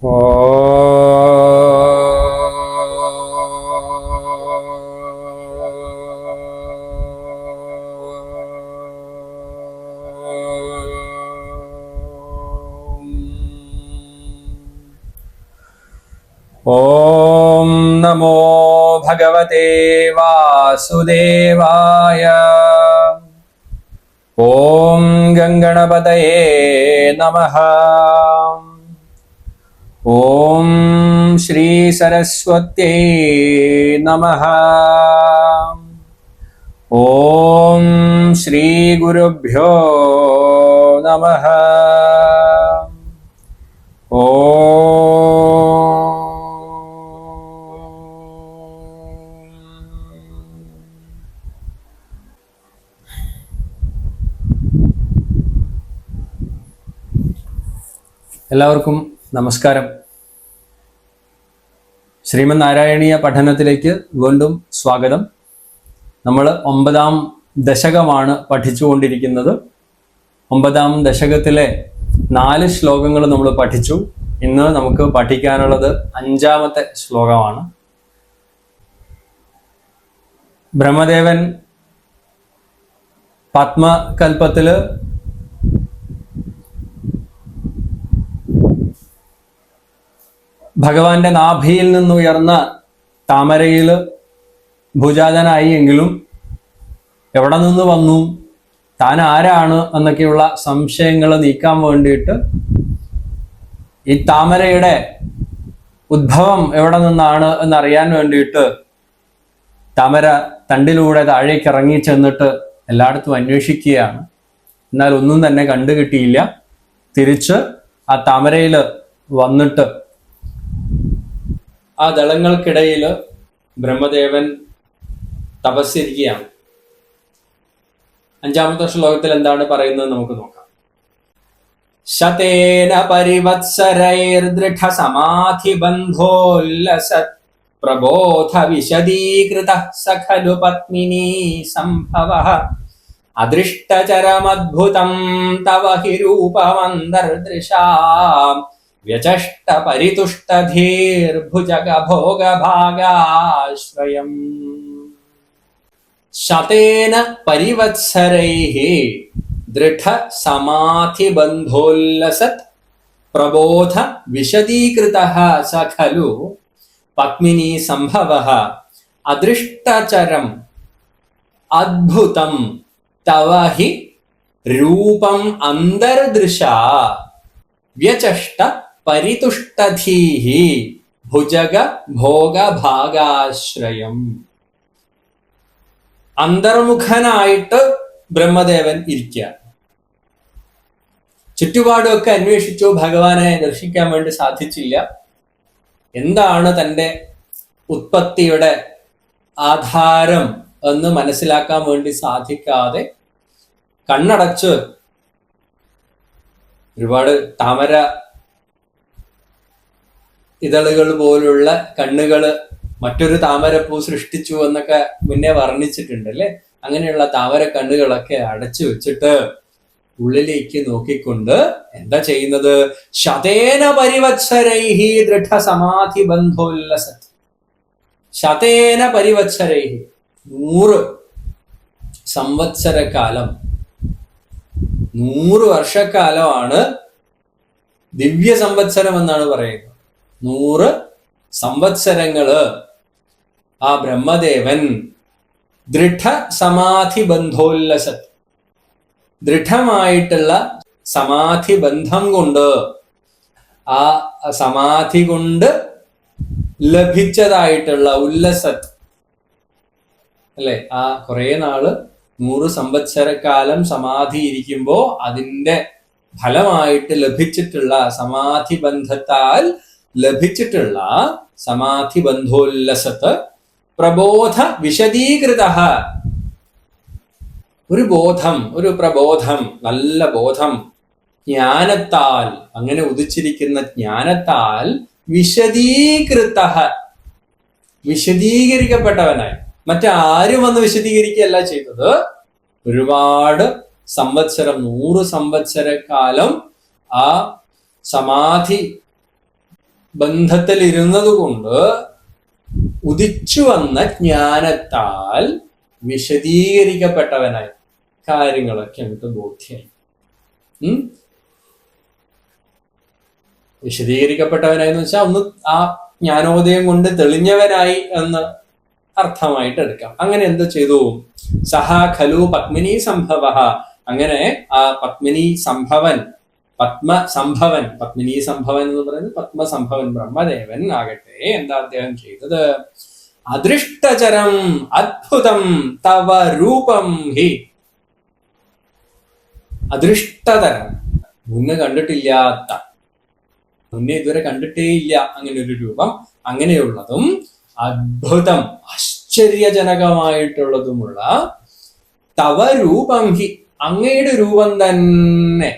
ഓം നമോ ഭഗവതേ വാസുദേവായ. ഓം ഗംഗണപതയേ നമഃ. ഓം ശ്രീ സരസ്വത്യൈ നമഃ. ഓം ശ്രീ ഗുരുഭ്യോ നമഃ. എല്ലാവർക്കും നമസ്കാരം. ശ്രീമദ് നാരായണീയ പഠനത്തിലേക്ക് വീണ്ടും സ്വാഗതം. നമ്മൾ 9ാം ദശകമാണ് പഠിച്ചുകൊണ്ടിരിക്കുന്നത്. 9ാം ദശകത്തിലെ 4 ശ്ലോകങ്ങൾ നമ്മൾ പഠിച്ചു. ഇന്ന് നമുക്ക് പഠിക്കാനുള്ളത് 5ാമത്തെ ശ്ലോകമാണ്. ബ്രഹ്മദേവൻ പത്മകൽപ്പത്തില് ഭഗവാന്റെ നാഭിയിൽ നിന്നുയർന്ന താമരയിൽ ഭുജാതനായി എങ്കിലും എവിടെ നിന്ന് വന്നു, താൻ ആരാണ് എന്നൊക്കെയുള്ള സംശയങ്ങൾ നീക്കാൻ വേണ്ടിയിട്ട് ഈ താമരയുടെ ഉദ്ഭവം എവിടെ നിന്നാണ് എന്നറിയാൻ വേണ്ടിയിട്ട് താമര തണ്ടിലൂടെ താഴേക്ക് ഇറങ്ങി ചെന്നിട്ട് എല്ലായിടത്തും അന്വേഷിക്കുകയാണ്. എന്നാൽ ഒന്നും തന്നെ കണ്ടു കിട്ടിയില്ല. തിരിച്ച് ആ താമരയിൽ വന്നിട്ട് ആ ദളങ്ങൾക്കിടയിൽ ബ്രഹ്മദേവൻ തപസ്സിരിക്കുകയാണ്. 5ാമത്തെ ശ്ലോകത്തിൽ എന്താണ് പറയുന്നത് നമുക്ക് നോക്കാം. ശതേന പരിവത്സരൈർദൃഢ സമാധി ബന്ധോല്ലസത് പ്രബോധ വിശദീകൃത സഖലു പത്മിനീ സംഭവഃ അദൃഷ്ടചരമദ്ഭുതം തവ ഹി രൂപമന്തർദൃശാം വ്യചഷ്ട പരിതുഷ്ടധീർഭുജഗഭോഗഭാഗാശ്രയം. ശതേന പരിവത്സരൈഃ ദൃഢ സമാധി ബന്ധോല്ലസത് പ്രബോധ വിശദീകൃതഃ സ ഖലു പത്മിനീ സംഭവഃ അദൃഷ്ടചരം അദ്ഭുതം തവ ഹി രൂപം അന്തർദൃശാ വ്യചഷ്ട പരിതുഷ്ടധീഹി ഭുജഗ ഭോഗഭാഗാശ്രയം. അന്തർമുഖനായിട്ട് ബ്രഹ്മദേവൻ ഇരിക്കുക. ചുറ്റുപാടുമൊക്കെ അന്വേഷിച്ചു, ഭഗവാനെ ദർശിക്കാൻ വേണ്ടി സാധിച്ചില്ല. എന്താണ് തൻ്റെ ഉത്പത്തിയുടെ ആധാരം എന്ന് മനസ്സിലാക്കാൻ വേണ്ടി സാധിക്കാതെ കണ്ണടച്ച് ഒരുപാട് താമര ഇതളുകൾ പോലുള്ള കണ്ണുകള് മറ്റൊരു താമരപ്പൂ സൃഷ്ടിച്ചു എന്നൊക്കെ മുന്നേ വർണ്ണിച്ചിട്ടുണ്ട് അല്ലെ. അങ്ങനെയുള്ള താമര കണ്ണുകളൊക്കെ അടച്ചു വെച്ചിട്ട് ഉള്ളിലേക്ക് നോക്കിക്കൊണ്ട് എന്താ ചെയ്യുന്നത്? ശതേന പരിവത്സരൈഹി ദൃഢ സമാധി ബന്ധോല്ലസത്. ശതേന പരിവത്സരൈഹി 100 സംവത്സരക്കാലം, 100 വർഷക്കാലമാണ് ദിവ്യ സംവത്സരം എന്നാണ് പറയുന്നത്. 100 സംവത്സരങ്ങള് ആ ബ്രഹ്മദേവൻ ദൃഢ സമാധി ബന്ധോല്ലസത്, ദൃഢമായിട്ടുള്ള സമാധി ബന്ധം കൊണ്ട്, ആ സമാധി കൊണ്ട് ലഭിച്ചതായിട്ടുള്ള ഉല്ലസത് അല്ലെ, ആ കുറെ നാള് 100 സംവത്സരക്കാലം സമാധി ഇരിക്കുമ്പോ അതിന്റെ ഫലമായിട്ട് ലഭിച്ചിട്ടുള്ള സമാധി ബന്ധത്താൽ ലഭിച്ചിട്ടുള്ള സമാധി ബന്ധോല്ലസത്ത് പ്രബോധ വിശദീകൃത, ഒരു ബോധം, ഒരു പ്രബോധം, നല്ല ബോധം ജ്ഞാനത്താൽ, അങ്ങനെ ഉദിച്ചിരിക്കുന്ന ജ്ഞാനത്താൽ വിശദീകരിക്കപ്പെട്ടവനായി. മറ്റാരും വന്ന് വിശദീകരിക്കുകയല്ല ചെയ്തത്. ഒരുപാട് സംവത്സരം, 100 സംവത്സര കാലം ആ സമാധി ബന്ധത്തിൽ ഇരുന്നത് കൊണ്ട് ഉദിച്ചു വന്ന ജ്ഞാനത്താൽ വിശദീകരിക്കപ്പെട്ടവനായി കാര്യങ്ങളൊക്കെ നമുക്ക് ബോധ്യായി. വിശദീകരിക്കപ്പെട്ടവനായി എന്ന് വെച്ചാൽ ഒന്ന് ആ ജ്ഞാനോദയം കൊണ്ട് തെളിഞ്ഞവനായി എന്ന് അർത്ഥമായിട്ട് എടുക്കാം. അങ്ങനെ എന്ത് ചെയ്തു? സഹ ഖലു പത്മിനി സംഭവ. അങ്ങനെ ആ പത്മിനി സംഭവൻ, പത്മസംഭവൻ, പത്മിനി സംഭവൻ എന്ന് പറയുന്നത് പത്മസംഭവൻ ബ്രഹ്മദേവൻ ആകട്ടെ എന്താ അദ്ദേഹം ചെയ്തത്? അദൃഷ്ടചരം അദ്ഭുതം തവ രൂപം ഹി. അദൃഷ്ടതരം, മുന്നേ കണ്ടിട്ടില്ലാത്ത, മുന്നേ ഇതുവരെ കണ്ടിട്ടേ ഇല്ല അങ്ങനെ ഒരു രൂപം, അങ്ങനെയുള്ളതും അദ്ഭുതം ആശ്ചര്യജനകമായിട്ടുള്ളതുമുള്ള തവ രൂപം ഹി, അങ്ങയുടെ രൂപം തന്നെ,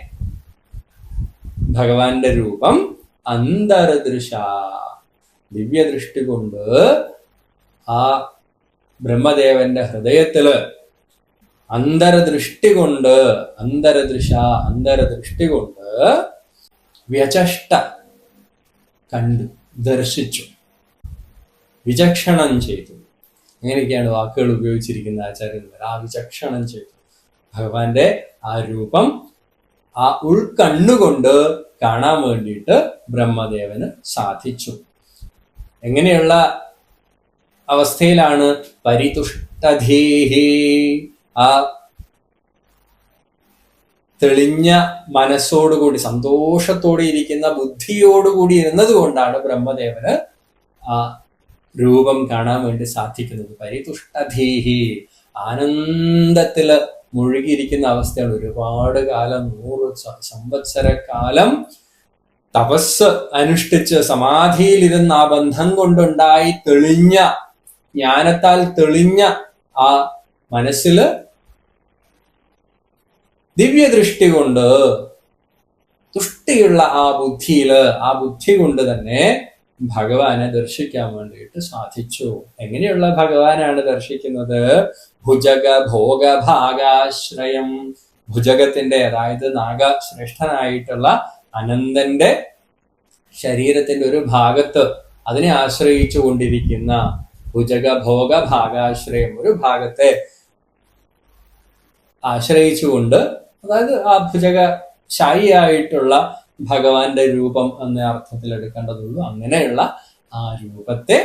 ഭഗവാന്റെ രൂപം അന്തർദൃശ, ദിവ്യദൃഷ്ടി കൊണ്ട് ആ ബ്രഹ്മദേവന്റെ ഹൃദയത്തില് അന്തർദൃഷ്ടി കൊണ്ട്, അന്തർദൃഷ്ടി കൊണ്ട് വ്യചഷ്ട, കണ്ടു, ദർശിച്ചു, വിചക്ഷണം ചെയ്തു. അങ്ങനെയൊക്കെയാണ് വാക്കുകൾ ഉപയോഗിച്ചിരിക്കുന്ന ആചാര്യന്മാർ. ആ വിചക്ഷണം ചെയ്തു ഭഗവാന്റെ ആ രൂപം ആ ഉൾക്കണ്ണുകൊണ്ട് കാണാൻ വേണ്ടിയിട്ട് ബ്രഹ്മദേവന് സാധിച്ചു. എങ്ങനെയുള്ള അവസ്ഥയിലാണ്? പരിതുഷ്ടധീഹി, ആ തെളിഞ്ഞ മനസ്സോടുകൂടി സന്തോഷത്തോടെ ഇരിക്കുന്ന ബുദ്ധിയോടുകൂടി ഇരുന്നത് കൊണ്ടാണ് ബ്രഹ്മദേവന് ആ രൂപം കാണാൻ വേണ്ടി സാധിക്കുന്നത്. പരിതുഷ്ടധീഹി, ആനന്ദത്തില് മുഴുകിയിരിക്കുന്ന അവസ്ഥയാണ്. ഒരുപാട് കാലം, 100 സംവത്സര കാലം തപസ് അനുഷ്ഠിച്ച് സമാധിയിലിരുന്ന ആ ബന്ധം കൊണ്ടുണ്ടായി തെളിഞ്ഞ, ജ്ഞാനത്താൽ തെളിഞ്ഞ ആ മനസ്സില് ദിവ്യദൃഷ്ടി കൊണ്ട്, തുഷ്ടിയുള്ള ആ ബുദ്ധിയില്, ആ ബുദ്ധി കൊണ്ട് തന്നെ ഭഗവാനെ ദർശിക്കാൻ വേണ്ടിയിട്ട് സാധിച്ചു. എങ്ങനെയുള്ള ഭഗവാനാണ് ദർശിക്കുന്നത്? ഭുജഗ ഭോഗ ഭാഗാശ്രയം, ഭുജഗത്തിന്റെ, അതായത് നാഗശ്രേഷ്ഠനായിട്ടുള്ള അനന്തന്റെ ശരീരത്തിന്റെ ഒരു ഭാഗത്ത് അതിനെ ആശ്രയിച്ചു കൊണ്ടിരിക്കുന്ന ഭുജഗ ഭോഗ ഭാഗാശ്രയം, ഒരു ഭാഗത്തെ ആശ്രയിച്ചുകൊണ്ട്, അതായത് ആ ഭുജഗ ശായിയായിട്ടുള്ള ഭഗവാന്റെ രൂപം എന്ന അർത്ഥത്തിൽ എടുക്കേണ്ടതുള്ളൂ. അങ്ങനെയുള്ള ആ രൂപത്തെ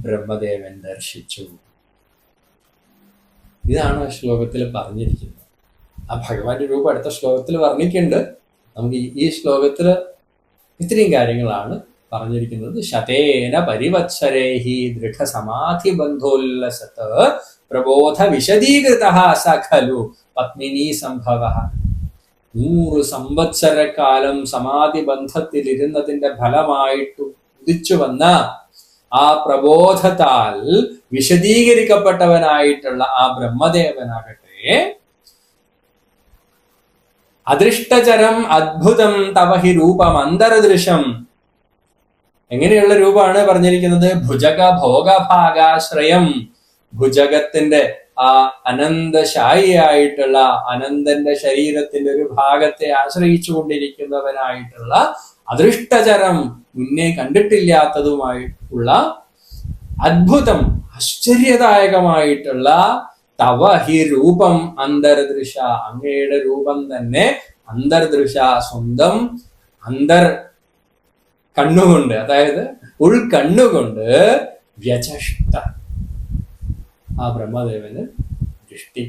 ബ്രഹ്മദേവൻ ദർശിച്ചു. ഇതാണ് ആ ശ്ലോകത്തിൽ പറഞ്ഞിരിക്കുന്നത്. ആ ഭഗവാന്റെ രൂപം അടുത്ത ശ്ലോകത്തിൽ വർണ്ണിക്കുന്നുണ്ട്. നമുക്ക് ഈ ശ്ലോകത്തിൽ ഇത്രയും കാര്യങ്ങളാണ് പറഞ്ഞിരിക്കുന്നത്. ശതേന പരിവത്സരൈഹി ദൃഢസമാധി ബന്ധോല്ലസത് പ്രബോധ വിശദീകൃത സഖലു പത്മിനി സംഭവ. 100 സംവത്സര കാലം സമാധി ബന്ധത്തിലിരുന്നതിന്റെ ഫലമായിട്ട് ഉദിച്ചു വന്ന ആ പ്രബോധത്താൽ വിശദീകരിക്കപ്പെട്ടവനായിട്ടുള്ള ആ ബ്രഹ്മദേവനാകട്ടെ അദൃഷ്ടചരം അദ്ഭുതം തവഹി രൂപം അന്തർദൃശം. എങ്ങനെയുള്ള രൂപമാണ് പറഞ്ഞിരിക്കുന്നത്? ഭുജഗ ഭോഗഭാഗാശ്രയം, ഭുജഗത്തിന്റെ ആ അനന്തശായിയായിട്ടുള്ള അനന്തന്റെ ശരീരത്തിന്റെ ഒരു ഭാഗത്തെ ആശ്രയിച്ചു കൊണ്ടിരിക്കുന്നവനായിട്ടുള്ള അദൃഷ്ടചരം, മുന്നേ കണ്ടിട്ടില്ലാത്തതുമായിട്ടുള്ള അദ്ഭുതം, ആശ്ചര്യദായകമായിട്ടുള്ള തവ ഹി രൂപം അന്തർദൃശ, അങ്ങയുടെ രൂപം തന്നെ അന്തർദൃശ, സ്വന്തം കണ്ണുകൊണ്ട്, അതായത് ഉൾക്കണ്ണുകൊണ്ട് വ്യചഷ്ട, ആ ബ്രഹ്മദേവന് ദൃഷ്ടി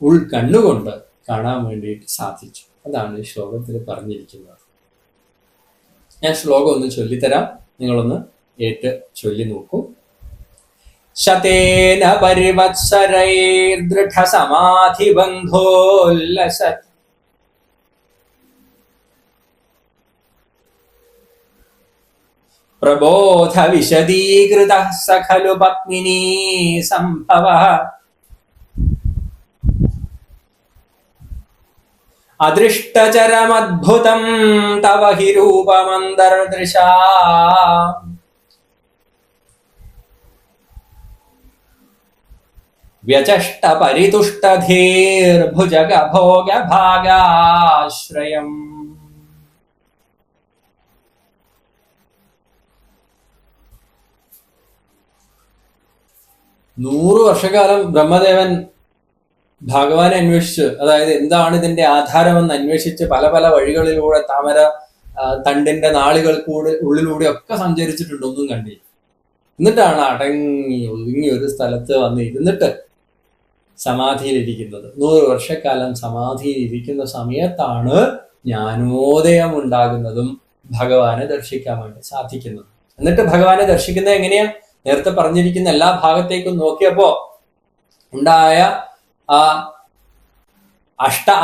ഉൾക്കണ്ണുകൊണ്ട് കാണാൻ വേണ്ടിയിട്ട് സാധിച്ചു. അതാണ് ഈ ശ്ലോകത്തിൽ പറഞ്ഞിരിക്കുന്നത്. ഞാൻ ശ്ലോകം ഒന്ന് ചൊല്ലിത്തരാം, നിങ്ങളൊന്ന് ഏറ്റ് ചൊല്ലി നോക്കൂ. ശതേന പരിവത്സരൈർദൃഢ സമാധി ബന്ധോല്ലസത് പ്രബോധ വിശദീകൃത സഖലു പത്മിനി സംഭവ. അദൃഷ്ടചരമദ്ഭുതം തവ ഹി രൂപമന്തർദൃശ. വ്യചഷ്ട പരിതുഷ്ടധീർഭുജഗ ഭോഗ ഭാഗാശ്രയം. 100 വർഷക്കാലം ബ്രഹ്മദേവൻ ഭഗവാനെ അന്വേഷിച്ച്, അതായത് എന്താണ് ഇതിന്റെ ആധാരമെന്ന് അന്വേഷിച്ച് പല പല വഴികളിലൂടെ താമര തണ്ടിന്റെ നാളുകൾക്കൂടെ ഉള്ളിലൂടെ ഒക്കെ സഞ്ചരിച്ചിട്ടുണ്ട്, ഒന്നും കണ്ടില്ല. എന്നിട്ടാണ് അടങ്ങി ഒതുങ്ങി ഒരു സ്ഥലത്ത് വന്ന് ഇരുന്നിട്ട് സമാധിയിലിരിക്കുന്നത്. 100 വർഷക്കാലം സമാധിയിലിരിക്കുന്ന സമയത്താണ് ജ്ഞാനോദയം ഉണ്ടാകുന്നതും ഭഗവാനെ ദർശിക്കാൻ വേണ്ടി സാധിക്കുന്നതും. എന്നിട്ട് ഭഗവാനെ ദർശിക്കുന്നത് എങ്ങനെയാ? നേരത്തെ പറഞ്ഞിരിക്കുന്ന എല്ലാ ഭാഗത്തേക്കും നോക്കിയപ്പോ ഉണ്ടായ ആ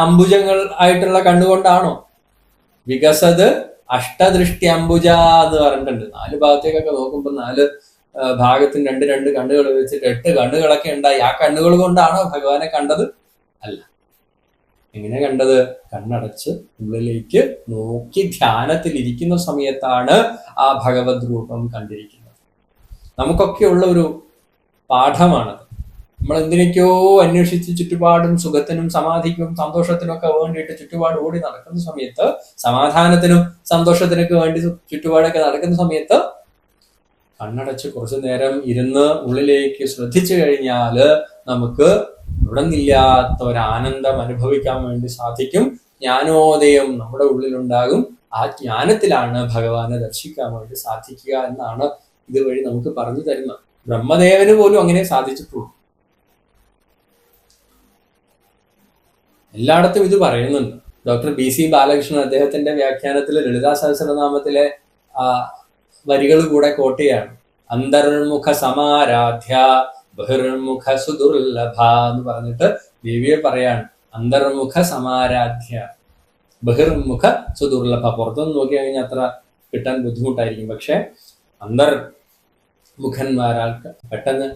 അംബുജങ്ങൾ ആയിട്ടുള്ള കണ്ണുകൊണ്ടാണോ? വികസത് അഷ്ടദൃഷ്ടി അംബുജ എന്ന് പറഞ്ഞിട്ടുണ്ട്. 4 ഭാഗത്തേക്കൊക്കെ നോക്കുമ്പോൾ 4 ഭാഗത്തിന് 2 കണ്ണുകൾ വെച്ചിട്ട് 8 കണ്ണുകളൊക്കെ ഉണ്ടായി. ആ കണ്ണുകൾ കൊണ്ടാണോ ഭഗവാനെ കണ്ടത്? അല്ല. എങ്ങനെ കണ്ടത്? കണ്ണടച്ച് ഉള്ളിലേക്ക് നോക്കി ധ്യാനത്തിൽ ഇരിക്കുന്ന സമയത്താണ് ആ ഭഗവത് രൂപം കണ്ടിരിക്കുന്നത്. നമുക്കൊക്കെ ഉള്ള ഒരു പാഠമാണത്. നമ്മൾ എന്തിനൊക്കെയോ അന്വേഷിച്ച് ചുറ്റുപാടും സുഖത്തിനും സമാധിക്കും സന്തോഷത്തിനും ഒക്കെ വേണ്ടിയിട്ട് ചുറ്റുപാട് ഓടി നടക്കുന്ന സമയത്ത്, സമാധാനത്തിനും സന്തോഷത്തിനൊക്കെ വേണ്ടി ചുറ്റുപാടൊക്കെ നടക്കുന്ന സമയത്ത് കണ്ണടച്ച് കുറച്ചു നേരം ഇരുന്ന് ഉള്ളിലേക്ക് ശ്രദ്ധിച്ചു കഴിഞ്ഞാല് നമുക്ക് ഇവിടെ നിന്നില്ലാത്ത ഒരാനന്ദം അനുഭവിക്കാൻ വേണ്ടി സാധിക്കും. ജ്ഞാനോദയം നമ്മുടെ ഉള്ളിലുണ്ടാകും. ആ ജ്ഞാനത്തിലാണ് ഭഗവാനെ ദർശിക്കാൻ വേണ്ടി സാധിക്കുക എന്നാണ് ഇതുവഴി നമുക്ക് പറഞ്ഞു തരുന്നത്. ബ്രഹ്മദേവന് പോലും അങ്ങനെ സാധിച്ചിട്ടുള്ളൂ. എല്ലായിടത്തും ഇത് പറയുന്നുണ്ട്. ഡോക്ടർ BC ബാലകൃഷ്ണൻ അദ്ദേഹത്തിന്റെ വ്യാഖ്യാനത്തിൽ ലളിതാ സഹസ്രനാമത്തിലെ വരികൾ കൂടെ കോട്ട് ചെയ്യാണ്. അന്തർമുഖ സമാരാധ്യ ബഹിർമുഖ സുദുർലഭ എന്ന് പറഞ്ഞിട്ട് ദേവിയെ പറയാണ്. അന്തർമുഖ സമാരാധ്യ ബഹിർമുഖ സുദുർലഭ. പുറത്തുനിന്ന് നോക്കി കഴിഞ്ഞാൽ അത്ര കിട്ടാൻ ബുദ്ധിമുട്ടായിരിക്കും. പക്ഷെ അന്തർമുഖന്മാരാൾക്ക് പെട്ടെന്ന്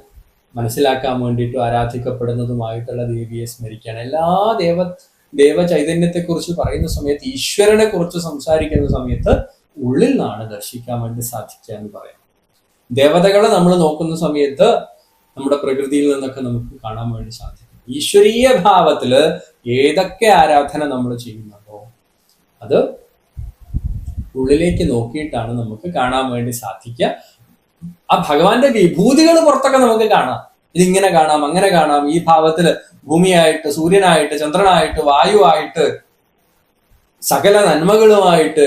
മനസ്സിലാക്കാൻ വേണ്ടിയിട്ടും ആരാധിക്കപ്പെടുന്നതുമായിട്ടുള്ള ദേവിയെ സ്മരിക്കുകയാണ്. എല്ലാ ദേവ ചൈതന്യത്തെക്കുറിച്ച് പറയുന്ന സമയത്ത്, ഈശ്വരനെ കുറിച്ച് സംസാരിക്കുന്ന സമയത്ത് ഉള്ളിൽ നിന്നാണ് ദർശിക്കാൻ വേണ്ടി സാധിക്കുക എന്ന് പറയാം. ദേവതകളെ നമ്മൾ നോക്കുന്ന സമയത്ത് നമ്മുടെ പ്രകൃതിയിൽ നിന്നൊക്കെ നമുക്ക് കാണാൻ വേണ്ടി സാധിക്കും. ഈശ്വരീയ ഭാവത്തില് ഏതൊക്കെ ആരാധന നമ്മൾ ചെയ്യുന്നുണ്ടോ അത് ഉള്ളിലേക്ക് നോക്കിയിട്ടാണ് നമുക്ക് കാണാൻ വേണ്ടി സാധിക്കുക. ആ ഭഗവാന്റെ വിഭൂതികൾ പുറത്തൊക്കെ നമുക്ക് കാണാം. ഇതിങ്ങനെ കാണാം, അങ്ങനെ കാണാം. ഈ ഭാവത്തില് ഭൂമിയായിട്ട്, സൂര്യനായിട്ട്, ചന്ദ്രനായിട്ട്, വായുവായിട്ട്, സകല നന്മകളുമായിട്ട്,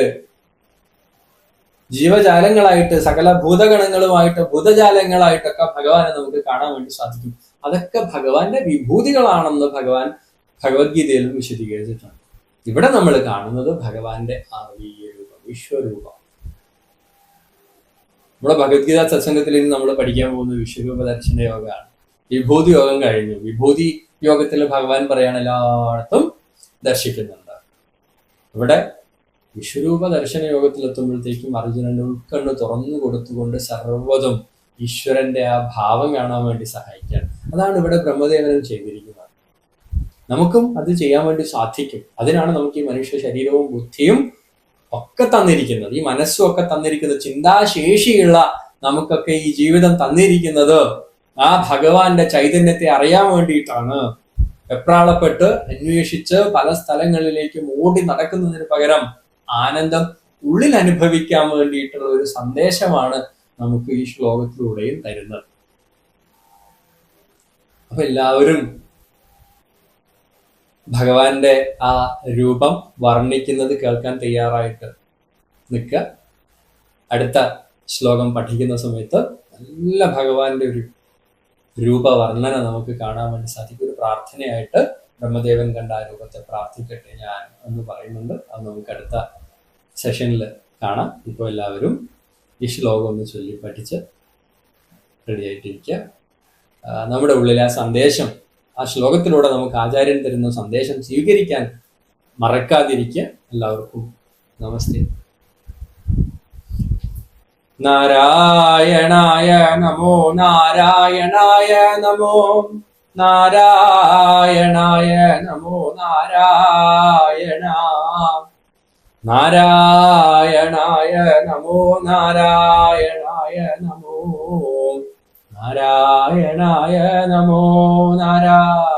ജീവജാലങ്ങളായിട്ട്, സകല ഭൂതഗണങ്ങളുമായിട്ട്, ഭൂതജാലങ്ങളായിട്ടൊക്കെ ഭഗവാനെ നമുക്ക് കാണാൻ വേണ്ടി സാധിക്കും. അതൊക്കെ ഭഗവാന്റെ വിഭൂതികളാണെന്ന് ഭഗവാൻ ഭഗവത്ഗീതയിലും വിശദീകരിച്ചിട്ടുണ്ട്. ഇവിടെ നമ്മൾ കാണുന്നത് ഭഗവാന്റെ ആ രൂപം, വിശ്വരൂപം. നമ്മുടെ ഭഗവത്ഗീത സത്സംഗത്തിൽ ഇന്ന് നമ്മൾ പഠിക്കാൻ പോകുന്ന വിശ്വരൂപ ദർശന യോഗമാണ്. വിഭൂതി യോഗം കഴിഞ്ഞു. വിഭൂതി യോഗത്തിൽ ഭഗവാൻ പറയാണ് എല്ലായിടത്തും ദർശിക്കുന്നുണ്ട്. ഇവിടെ വിശ്വരൂപ ദർശന യോഗത്തിലെത്തുമ്പോഴത്തേക്കും അർജുനന്റെ ഉൾക്കണ്ണ് തുറന്നു കൊടുത്തുകൊണ്ട് സർവ്വതും ഈശ്വരന്റെ ആ ഭാവം കാണാൻ വേണ്ടി സഹായിക്കാൻ. അതാണ് ഇവിടെ ബ്രഹ്മദേവനും ചെയ്തിരിക്കുന്നത്. നമുക്കും അത് ചെയ്യാൻ വേണ്ടി സാധിക്കും. അതിനാണ് നമുക്ക് ഈ മനുഷ്യ ശരീരവും ബുദ്ധിയും ഒക്കെ തന്നിരിക്കുന്നത്, ഈ മനസ്സും ഒക്കെ തന്നിരിക്കുന്നത്, ചിന്താശേഷിയുള്ള നമുക്കൊക്കെ ഈ ജീവിതം തന്നിരിക്കുന്നത് ആ ഭഗവാന്റെ ചൈതന്യത്തെ അറിയാൻ വേണ്ടിയിട്ടാണ്. വെപ്രാളപ്പെട്ട് അന്വേഷിച്ച് പല സ്ഥലങ്ങളിലേക്കും ഓടി നടക്കുന്നതിന് പകരം ആനന്ദം ഉള്ളിൽ അനുഭവിക്കാൻ വേണ്ടിയിട്ടുള്ള ഒരു സന്ദേശമാണ് നമുക്ക് ഈ ശ്ലോകത്തിലൂടെയും തരുന്നത്. അപ്പൊ എല്ലാവരും ഭഗവാന്റെ ആ രൂപം വർണ്ണിക്കുന്നത് കേൾക്കാൻ തയ്യാറായിട്ട് നിൽക്കുക. അടുത്ത ശ്ലോകം പഠിക്കുന്ന സമയത്ത് നല്ല ഭഗവാന്റെ ഒരു രൂപവർണ്ണന നമുക്ക് കാണാൻ വേണ്ടി സാധിക്കും. ഒരു പ്രാർത്ഥനയായിട്ട് ബ്രഹ്മദേവൻ കണ്ട ആ രൂപത്തെ പ്രാർത്ഥിക്കട്ടെ ഞാൻ എന്ന് പറയുന്നുണ്ട്. അത് നമുക്ക് അടുത്ത സെഷനിൽ കാണാം. ഇപ്പോൾ എല്ലാവരും ഈ ശ്ലോകം ഒന്ന് ചൊല്ലി പഠിച്ച് റെഡിയായിട്ടിരിക്കുക. നമ്മുടെ ഉള്ളിലെ ആ സന്ദേശം, ആ ശ്ലോകത്തിലൂടെ നമുക്ക് ആചാര്യൻ തരുന്ന സന്ദേശം സ്വീകരിക്കാൻ മറക്കാതിരിക്കുക. എല്ലാവർക്കും നമസ്തേ. നാരായണായ നമോ നാരായണായ നമോ നാരായണായ നമോ നാരായണ നാരായണായ നമോ നാരായണായ നമോ നാരായണായ നമോ നാരായണ.